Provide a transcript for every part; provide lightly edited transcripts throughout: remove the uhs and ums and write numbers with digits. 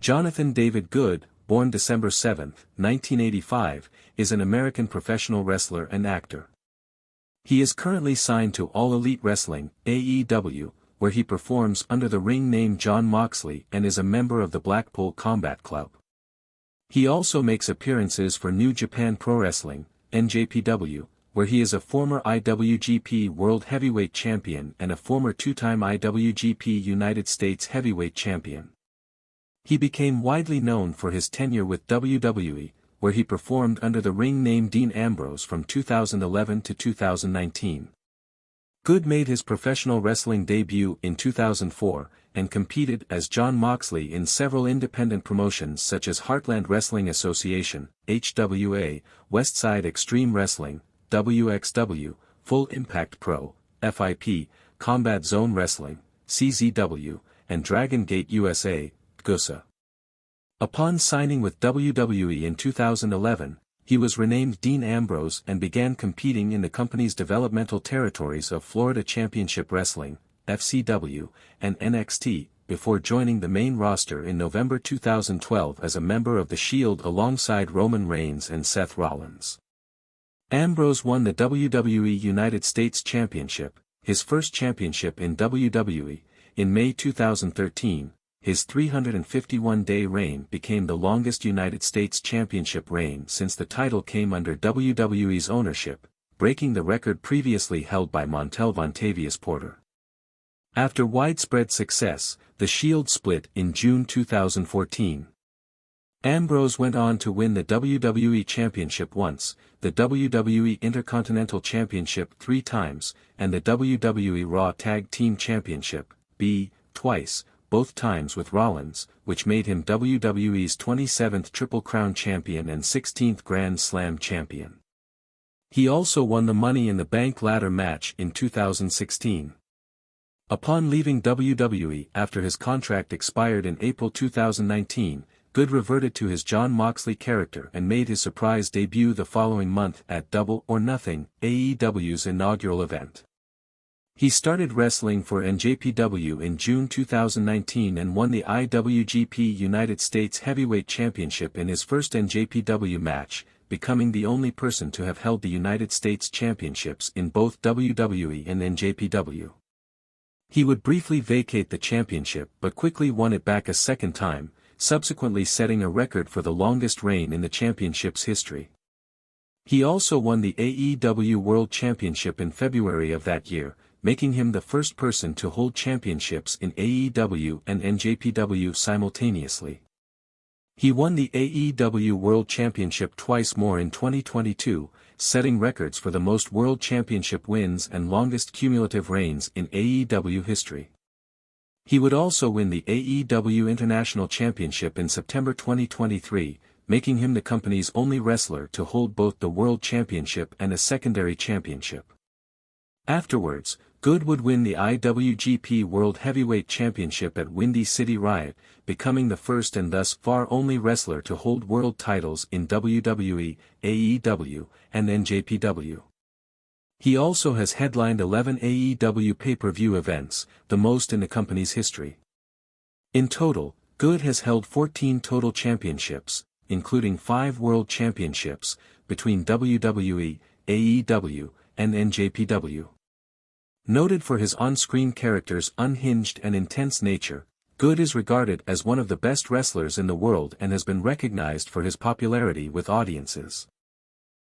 Jonathan David Good, born December 7, 1985, is an American professional wrestler and actor. He is currently signed to All Elite Wrestling, AEW, where he performs under the ring name Jon Moxley and is a member of the Blackpool Combat Club. He also makes appearances for New Japan Pro Wrestling, NJPW, where he is a former IWGP World Heavyweight Champion and a former two-time IWGP United States Heavyweight Champion. He became widely known for his tenure with WWE, where he performed under the ring name Dean Ambrose from 2011 to 2019. Good made his professional wrestling debut in 2004, and competed as Jon Moxley in several independent promotions such as Heartland Wrestling Association, HWA, Westside Extreme Wrestling, WXW, Full Impact Pro, FIP, Combat Zone Wrestling, CZW, and Dragon Gate USA, GUSA. Upon signing with WWE in 2011, he was renamed Dean Ambrose and began competing in the company's developmental territories of Florida Championship Wrestling, FCW, and NXT, before joining the main roster in November 2012 as a member of The Shield alongside Roman Reigns and Seth Rollins. Ambrose won the WWE United States Championship, his first championship in WWE, in May 2013. His 351-day reign became the longest United States Championship reign since the title came under WWE's ownership, breaking the record previously held by Montel Vontavious Porter. After widespread success, the Shield split in June 2014. Ambrose went on to win the WWE Championship once, the WWE Intercontinental Championship 3 times, and the WWE Raw Tag Team Championship, twice, both times with Rollins, which made him WWE's 27th Triple Crown Champion and 16th Grand Slam Champion. He also won the Money in the Bank ladder match in 2016. Upon leaving WWE after his contract expired in April 2019, Good reverted to his Jon Moxley character and made his surprise debut the following month at Double or Nothing, AEW's inaugural event. He started wrestling for NJPW in June 2019 and won the IWGP United States Heavyweight Championship in his first NJPW match, becoming the only person to have held the United States Championships in both WWE and NJPW. He would briefly vacate the championship but quickly won it back a second time, subsequently setting a record for the longest reign in the championship's history. He also won the AEW World Championship in February of that year, making him the first person to hold championships in AEW and NJPW simultaneously. He won the AEW World Championship twice more in 2022, setting records for the most World Championship wins and longest cumulative reigns in AEW history. He would also win the AEW International Championship in September 2023, making him the company's only wrestler to hold both the World Championship and a secondary championship. Afterwards, Good would win the IWGP World Heavyweight Championship at Windy City Riot, becoming the first and thus far only wrestler to hold world titles in WWE, AEW, and NJPW. He also has headlined 11 AEW pay-per-view events, the most in the company's history. In total, Good has held 14 total championships, including 5 world championships, between WWE, AEW, and NJPW. Noted for his on-screen character's unhinged and intense nature, Good is regarded as one of the best wrestlers in the world and has been recognized for his popularity with audiences.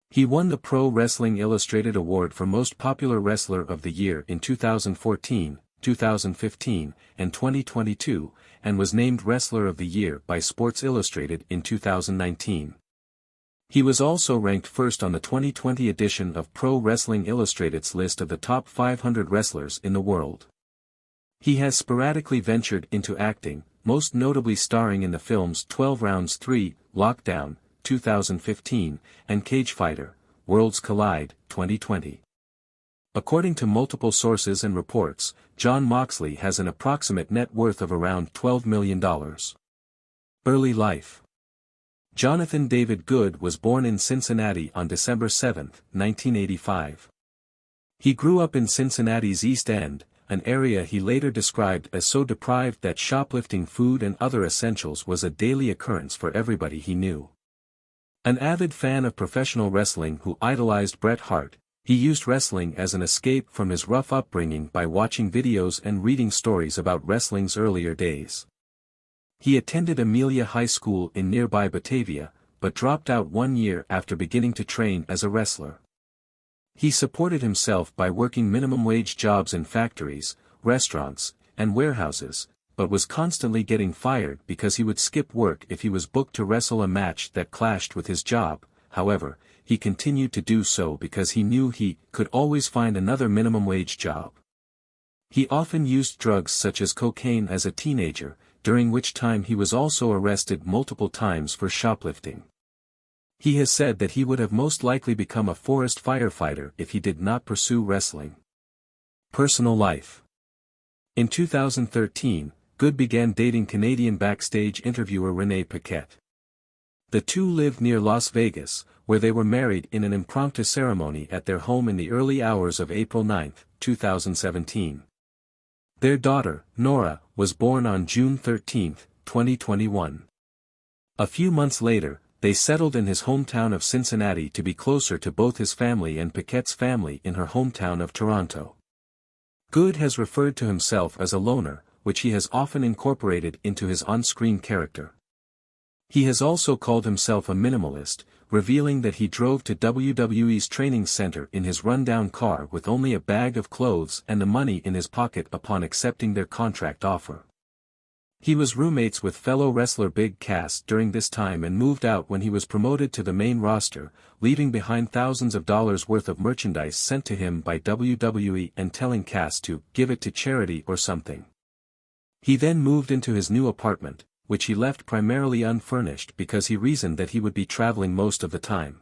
He won the Pro Wrestling Illustrated Award for Most Popular Wrestler of the Year in 2014, 2015, and 2022, and was named Wrestler of the Year by Sports Illustrated in 2019. He was also ranked first on the 2020 edition of Pro Wrestling Illustrated's list of the top 500 wrestlers in the world. He has sporadically ventured into acting, most notably starring in the films 12 Rounds 3, Lockdown, 2015, and Cage Fighter, Worlds Collide, 2020. According to multiple sources and reports, Jon Moxley has an approximate net worth of around $12 million. Early life. Jonathan David Good was born in Cincinnati on December 7, 1985. He grew up in Cincinnati's East End, an area he later described as so deprived that shoplifting food and other essentials was a daily occurrence for everybody he knew. An avid fan of professional wrestling who idolized Bret Hart, he used wrestling as an escape from his rough upbringing by watching videos and reading stories about wrestling's earlier days. He attended Amelia High School in nearby Batavia, but dropped out 1 year after beginning to train as a wrestler. He supported himself by working minimum-wage jobs in factories, restaurants, and warehouses, but was constantly getting fired because he would skip work if he was booked to wrestle a match that clashed with his job. However, he continued to do so because he knew he could always find another minimum-wage job. He often used drugs such as cocaine as a teenager, during which time he was also arrested multiple times for shoplifting. He has said that he would have most likely become a forest firefighter if he did not pursue wrestling. Personal life. In 2013, Good began dating Canadian backstage interviewer Renee Paquette. The two lived near Las Vegas, where they were married in an impromptu ceremony at their home in the early hours of April 9, 2017. Their daughter, Nora, was born on June 13, 2021. A few months later, they settled in his hometown of Cincinnati to be closer to both his family and Paquette's family in her hometown of Toronto. Good has referred to himself as a loner, which he has often incorporated into his on-screen character. He has also called himself a minimalist, revealing that he drove to WWE's training center in his rundown car with only a bag of clothes and the money in his pocket upon accepting their contract offer. He was roommates with fellow wrestler Big Cass during this time and moved out when he was promoted to the main roster, leaving behind thousands of dollars worth of merchandise sent to him by WWE and telling Cass to give it to charity or something. He then moved into his new apartment, which he left primarily unfurnished because he reasoned that he would be traveling most of the time.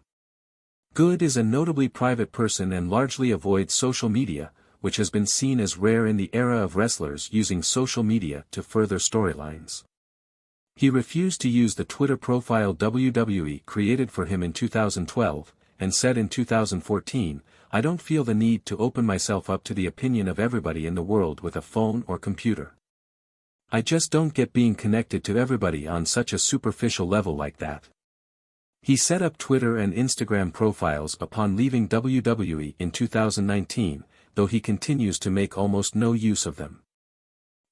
Good is a notably private person and largely avoids social media, which has been seen as rare in the era of wrestlers using social media to further storylines. He refused to use the Twitter profile WWE created for him in 2012, and said in 2014, "I don't feel the need to open myself up to the opinion of everybody in the world with a phone or computer. I just don't get being connected to everybody on such a superficial level like that." He set up Twitter and Instagram profiles upon leaving WWE in 2019, though he continues to make almost no use of them.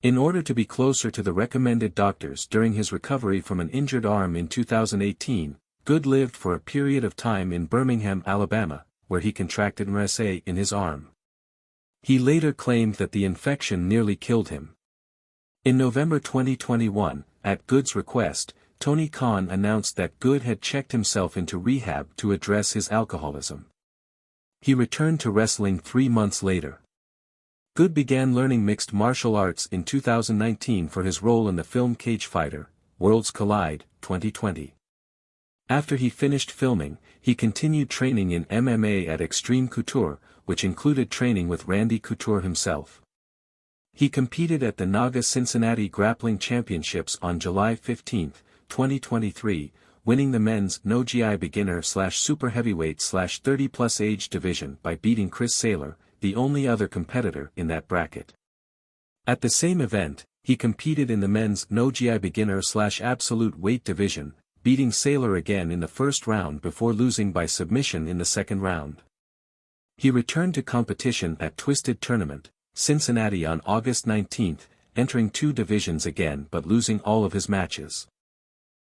In order to be closer to the recommended doctors during his recovery from an injured arm in 2018, Good lived for a period of time in Birmingham, Alabama, where he contracted MRSA in his arm. He later claimed that the infection nearly killed him. In November 2021, at Good's request, Tony Khan announced that Good had checked himself into rehab to address his alcoholism. He returned to wrestling 3 months later. Good began learning mixed martial arts in 2019 for his role in the film Cage Fighter, Worlds Collide, 2020. After he finished filming, he continued training in MMA at Extreme Couture, which included training with Randy Couture himself. He competed at the NAGA Cincinnati Grappling Championships on July 15, 2023, winning the men's No GI beginner/super heavyweight/30+ age division by beating Chris Saylor, the only other competitor in that bracket. At the same event, he competed in the men's No GI beginner/absolute weight division, beating Saylor again in the first round before losing by submission in the second round. He returned to competition at Twisted Tournament, Cincinnati on August 19, entering 2 divisions again but losing all of his matches.